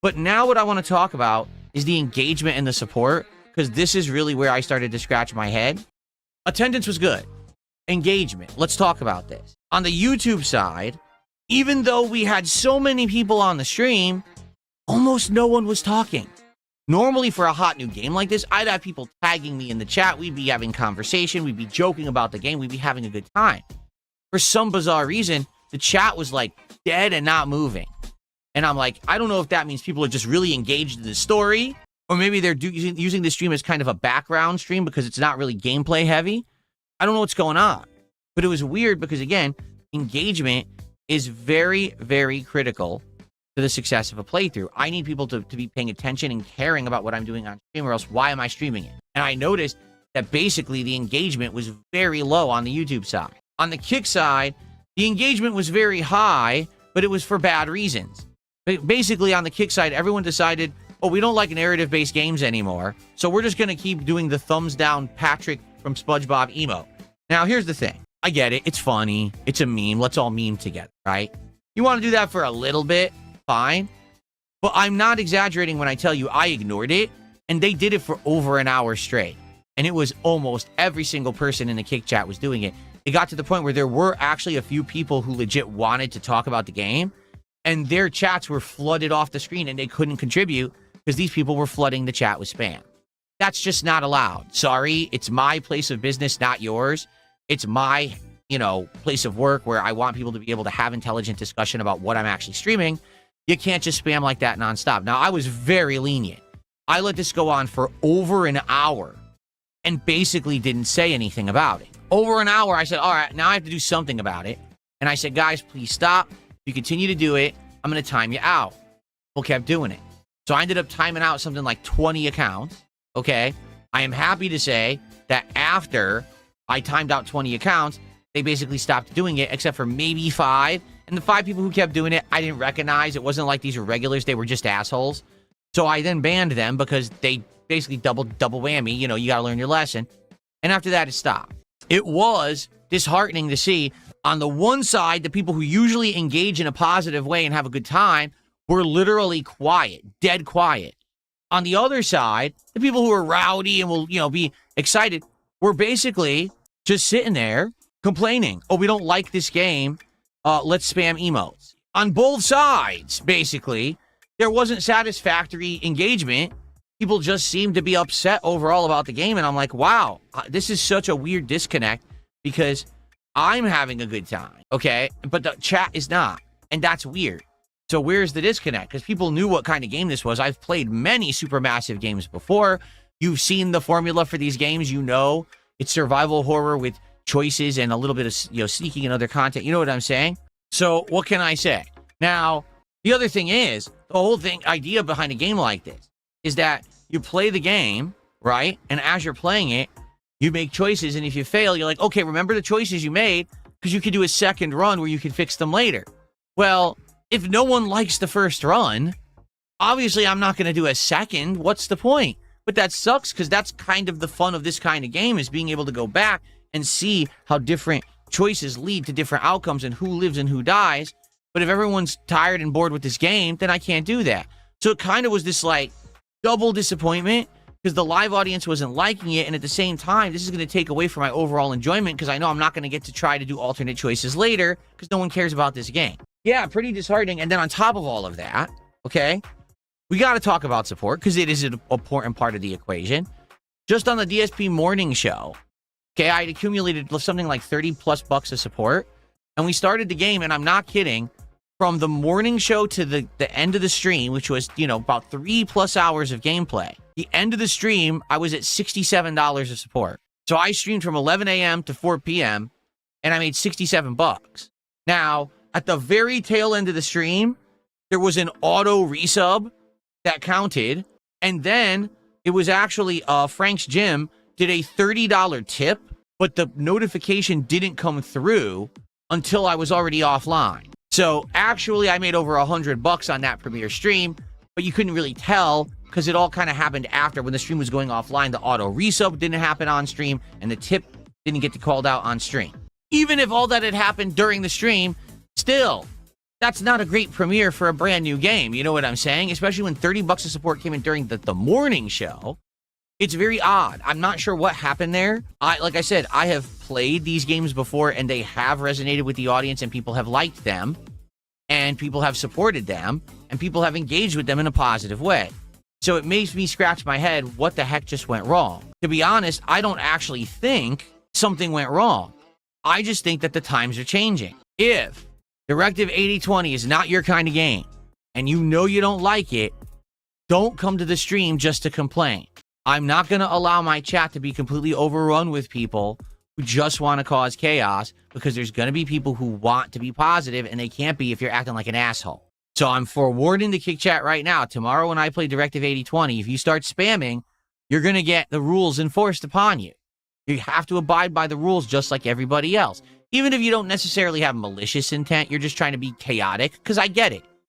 But now what I want to talk about is the engagement and the support, because this is really where I started to scratch my head. Attendance was good. Engagement. Let's talk about this. On the YouTube side, even though we had so many people on the stream, almost no one was talking. Normally for a hot new game like this, I'd have people tagging me in the chat. We'd be having conversation. We'd be joking about the game. We'd be having a good time. For some bizarre reason, the chat was like dead and not moving. And I'm like, I don't know if that means people are just really engaged in the story, or maybe they're using the stream as kind of a background stream because it's not really gameplay heavy. I don't know what's going on. But it was weird because, again, engagement is very, very critical to the success of a playthrough. I need people to be paying attention and caring about what I'm doing on stream, or else why am I streaming it? And I noticed that basically the engagement was very low on the YouTube side. On the Kick side, the engagement was very high, but it was for bad reasons. Basically, on the Kick side, everyone decided, oh, we don't like narrative-based games anymore, so we're just going to keep doing the thumbs down Patrick from SpongeBob emo. Now, here's the thing. I get it. It's funny. It's a meme. Let's all meme together, right? You want to do that for a little bit? Fine. But I'm not exaggerating when I tell you I ignored it, and they did it for over an hour straight. And it was almost every single person in the Kick chat was doing it. It got to the point where there were actually a few people who legit wanted to talk about the game, and their chats were flooded off the screen and they couldn't contribute because these people were flooding the chat with spam. That's just not allowed. Sorry, it's my place of business, not yours. It's my, place of work where I want people to be able to have intelligent discussion about what I'm actually streaming. You can't just spam like that nonstop. Now, I was very lenient. I let this go on for over an hour and basically didn't say anything about it. Over an hour, I said, all right, now I have to do something about it. And I said, guys, please stop. If you continue to do it, I'm going to time you out. People kept doing it. So I ended up timing out something like 20 accounts. Okay. I am happy to say that after I timed out 20 accounts, they basically stopped doing it, except for maybe 5. And the 5 people who kept doing it, I didn't recognize. It wasn't like these were regulars. They were just assholes. So I then banned them because they basically double whammy. You got to learn your lesson. And after that, it stopped. It was disheartening to see, on the one side, the people who usually engage in a positive way and have a good time were literally quiet, dead quiet. On the other side, the people who are rowdy and will, be excited were basically just sitting there complaining. Oh, we don't like this game. Let's spam emotes. On both sides, basically, there wasn't satisfactory engagement. People just seemed to be upset overall about the game. And I'm like, wow, this is such a weird disconnect because I'm having a good time, okay? But the chat is not. And that's weird. So where's the disconnect? Because people knew what kind of game this was. I've played many supermassive games before. You've seen the formula for these games. It's survival horror with choices and a little bit of sneaking and other content. You know what I'm saying? So what can I say? Now, the other thing is, the whole idea behind a game like this is that you play the game, right? And as you're playing it, you make choices. And if you fail, you're like, okay, remember the choices you made, because you could do a second run where you can fix them later. Well, if no one likes the first run, obviously I'm not going to do a second. What's the point? But that sucks, because that's kind of the fun of this kind of game, is being able to go back and see how different choices lead to different outcomes and who lives and who dies. But if everyone's tired and bored with this game, then I can't do that. So it kind of was this like double disappointment, because the live audience wasn't liking it. And at the same time, this is going to take away from my overall enjoyment, because I know I'm not going to get to try to do alternate choices later because no one cares about this game. Yeah, pretty disheartening. And then on top of all of that, okay, we got to talk about support, because it is an important part of the equation. Just on the DSP morning show, okay, I had accumulated something like 30 plus bucks of support. And we started the game, and I'm not kidding, from the morning show to the end of the stream, which was, about 3+ hours of gameplay. The end of the stream, I was at $67 of support. So I streamed from 11 a.m. to 4 p.m., and I made 67 bucks. Now, at the very tail end of the stream, there was an auto resub that counted. And then it was actually Frank's Gym did a $30 tip, but the notification didn't come through until I was already offline. So actually, I made over $100 on that premiere stream, but you couldn't really tell because it all kind of happened after. When the stream was going offline, the auto resub didn't happen on stream, and the tip didn't get called out on stream. Even if all that had happened during the stream, still, That's not a great premiere for a brand new game. You know what I'm saying? Especially when 30 bucks of support came in during the morning show. It's very odd. I'm not sure what happened there. Like I said, I have played these games before and they have resonated with the audience and people have liked them and people have supported them and people have engaged with them in a positive way. So it makes me scratch my head, what the heck just went wrong? To be honest, I don't actually think something went wrong. I just think that the times are changing. If Directive 8020 is not your kind of game and you know you don't like it, don't come to the stream just to complain. I'm not going to allow my chat to be completely overrun with people who just want to cause chaos, because there's going to be people who want to be positive and they can't be if you're acting like an asshole. So I'm forewarning the Kick Chat right now. Tomorrow when I play Directive 8020, if you start spamming, you're going to get the rules enforced upon you. You have to abide by the rules just like everybody else. Even if you don't necessarily have malicious intent, you're just trying to be chaotic, because I get it.